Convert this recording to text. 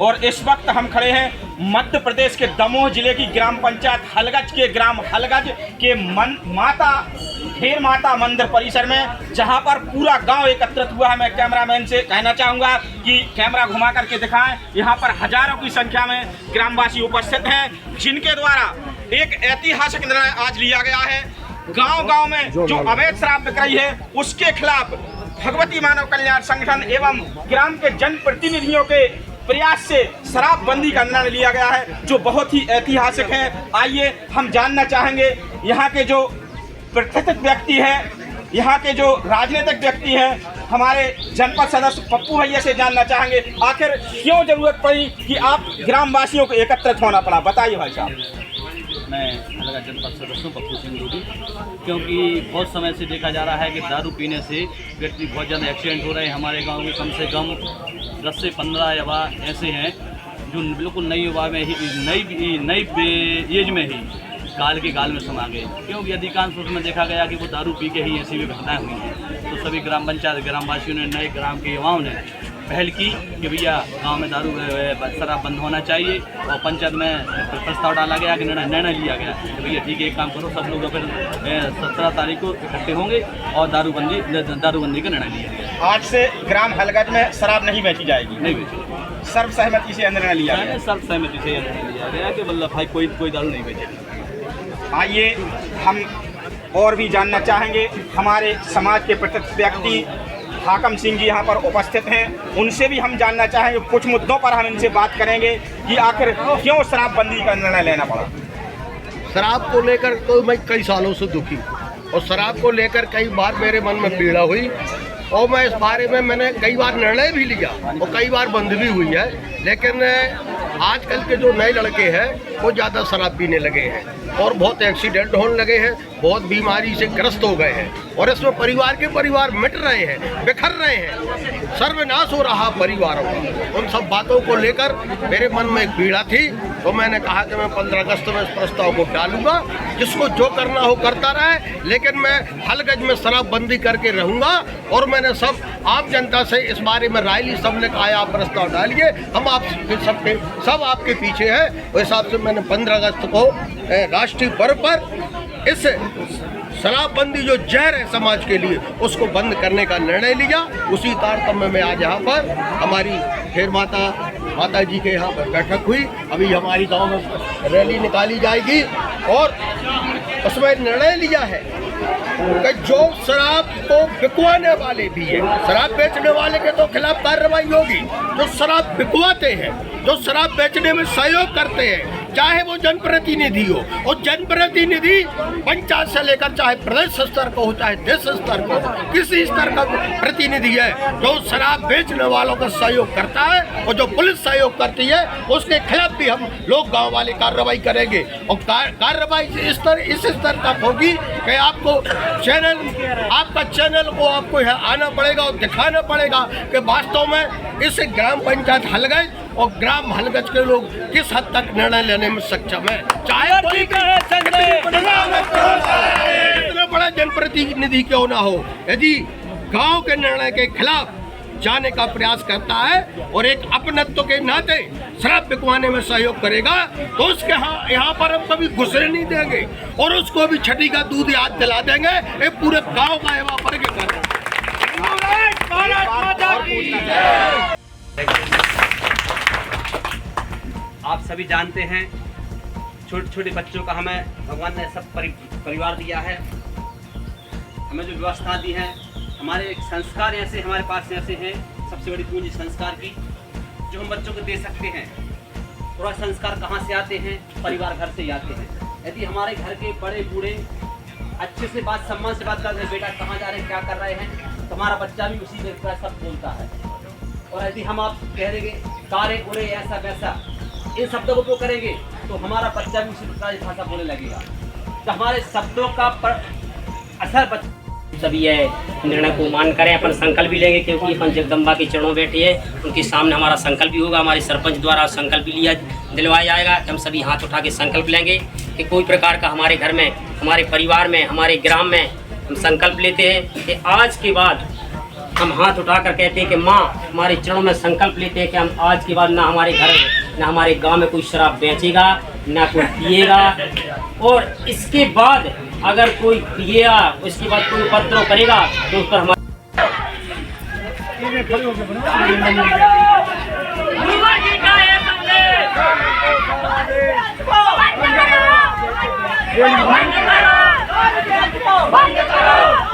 और इस वक्त हम खड़े हैं मध्य प्रदेश के दमोह जिले की ग्राम पंचायत हलगज के ग्राम हलगज के ढेर माता मंदिर परिसर में, जहां पर पूरा गांव एकत्रित हुआ है। मैं कैमरामैन से कहना चाहूँगा कि कैमरा घुमा करके दिखाएं। यहाँ पर हजारों की संख्या में ग्रामवासी उपस्थित हैं, जिनके द्वारा एक ऐतिहासिक निर्णय आज लिया गया है। गांव-गांव में जो अवैध शराब बिक रही है उसके खिलाफ भगवती मानव कल्याण संगठन एवं ग्राम के जनप्रतिनिधियों के प्रयास से शराबबंदी का निर्णय लिया गया है, जो बहुत ही ऐतिहासिक है। आइए हम जानना चाहेंगे यहाँ के जो प्रतिष्ठित व्यक्ति हैं, यहाँ के जो राजनीतिक व्यक्ति हैं, हमारे जनपद सदस्य पप्पू भैया से जानना चाहेंगे आखिर क्यों जरूरत पड़ी कि आप ग्रामवासियों को एकत्रित होना पड़ा। बताइए भाई साहब। मैं अलग जनपद सदस्य हूँ पप्पू सिंह रोगी, क्योंकि बहुत समय से देखा जा रहा है कि दारू पीने से व्यक्ति बहुत ज़्यादा एक्सीडेंट हो रहे हैं। हमारे गांव में कम से कम 10 से 15 युवा ऐसे हैं जो बिल्कुल नई युवा में ही नई एज में ही गाल में समा गए, क्योंकि अधिकांश उसमें देखा गया कि वो दारू पी के ही ऐसी भी घटनाएँ हुई हैं। तो सभी ग्राम पंचायत ग्रामवासियों ने, नए ग्राम के युवाओं ने पहल की कि भैया गांव में दारू शराब बंद होना चाहिए, और पंचायत में प्रस्ताव डाला गया कि निर्णय लिया गया कि भैया ठीक है, एक काम करो, सब लोग फिर 17 तारीख को इकट्ठे होंगे और दारूबंदी का निर्णय लिया गया। आज से ग्राम हलगज में शराब नहीं बेची जाएगी। नहीं बेची, सर्वसहमति से निर्णय लिया गया। सर्वसहमति से निर्णय लिया गया कि मतलब भाई कोई दारू नहीं बेचेगा। आइए हम और भी जानना चाहेंगे, हमारे समाज के प्रतिष्ठित व्यक्ति हाकम सिंह जी यहाँ पर उपस्थित हैं, उनसे भी हम जानना चाहेंगे। कुछ मुद्दों पर हम इनसे बात करेंगे कि आखिर क्यों शराबबंदी का निर्णय लेना पड़ा। शराब को लेकर तो मैं कई सालों से दुखी, और शराब को लेकर कई बार मेरे मन में पीड़ा हुई, और मैं इस बारे में मैंने कई बार निर्णय भी लिया और कई बार बंद भी हुई है। लेकिन आजकल के जो नए लड़के हैं वो ज़्यादा शराब पीने लगे हैं और बहुत एक्सीडेंट होने लगे हैं, बहुत बीमारी से ग्रस्त हो गए हैं, और इसमें परिवार मिट रहे हैं, बिखर रहे हैं, सर्वनाश हो रहा परिवारों का। उन सब बातों को लेकर मेरे मन में एक पीड़ा थी, तो मैंने कहा कि मैं 15 अगस्त में इस प्रस्ताव को डालूंगा, जिसको जो करना हो करता रहे, लेकिन मैं हलगज में शराबबंदी करके रहूंगा। और मैंने सब आम जनता से इस बारे में राय ली, सबने कहा आप प्रस्ताव डालिए, हम आप सब आपके पीछे हैं। उस हिसाब से मैंने 15 अगस्त को राष्ट्रीय पर्व पर इस शराबबंदी जो जहर है समाज के लिए, उसको बंद करने का निर्णय लिया। उसी तारतम्य में आज यहाँ पर हमारी ढेर माता जी के यहाँ पर बैठक हुई। अभी हमारी गांव में रैली निकाली जाएगी, और उसमें निर्णय लिया है कि जो शराब को बिकवाने वाले भी हैं, शराब बेचने वाले के तो खिलाफ कार्रवाई होगी। जो शराब बिकवाते हैं, जो शराब बेचने में सहयोग करते हैं, चाहे वो जनप्रतिनिधि हो, और जनप्रतिनिधि पंचायत से लेकर चाहे प्रदेश स्तर का हो, चाहे देश स्तर का हो, किसी स्तर का प्रतिनिधि है जो शराब बेचने वालों का सहयोग करता है, और जो पुलिस सहयोग करती है, उसके खिलाफ भी हम लोग गांव वाले कार्रवाई करेंगे। और कार्रवाई इस स्तर तक होगी कि आपका चैनल को आपको यहाँ आना पड़ेगा और दिखाना पड़ेगा कि वास्तव में इस ग्राम पंचायत हलगज और ग्राम हलगज के लोग किस हद तक निर्णय लेने में सक्षम है। चाहे कोई इतना बड़ा जनप्रतिनिधि क्यों ना हो, यदि गांव के निर्णय के खिलाफ जाने का प्रयास करता है और एक अपनत्व के नाते शराब बिकवाने में सहयोग करेगा, तो उसके यहाँ पर हम कभी घुसने नहीं देंगे, और उसको भी छठी का दूध याद दिला देंगे। ये पूरे गांव का यहाँ पर आप सभी जानते हैं, छोटे छोटे बच्चों का हमें भगवान ने सब परिवार दिया है, हमें जो व्यवस्था दी है, हमारे एक संस्कार ऐसे हमारे पास ऐसे हैं, सबसे बड़ी पूंजी संस्कार की जो हम बच्चों को दे सकते हैं। और संस्कार कहाँ से आते हैं? परिवार, घर से ही आते हैं। यदि हमारे घर के बड़े बूढ़े अच्छे से सम्मान से बात करते हैं, बेटा कहाँ जा रहे हैं, क्या कर रहे हैं, तुम्हारा बच्चा भी उसी तरह सब बोलता है। और यदि हम आप कह देंगे कारे उरे ऐसा वैसा, इन शब्दों को उपयोग करेंगे, तो हमारा बच्चा भी उसी प्रकार भाषा बोलने लगेगा। तो हमारे शब्दों का असर सभी ये निर्णय को मान करें, अपन संकल्प भी लेंगे, क्योंकि अपन जगदम्बा के चरणों बैठे हैं, उनके सामने हमारा संकल्प भी होगा। हमारे सरपंच द्वारा संकल्प भी दिलवाया जाएगा कि हम सभी हाथ उठा के संकल्प लेंगे कि कोई प्रकार का हमारे घर में, हमारे परिवार में, हमारे ग्राम में हम संकल्प लेते हैं कि आज के बाद हम हाथ उठाकर कहते हैं कि माँ हमारे चरणों में संकल्प लेते हैं कि हम आज के बाद ना हमारे घर ना हमारे गांव में कोई शराब बेचेगा ना कोई पिएगा, और इसके बाद अगर कोई पिएगा उसके बाद कोई उपद्रव करेगा तो उस पर हमारे बंद करो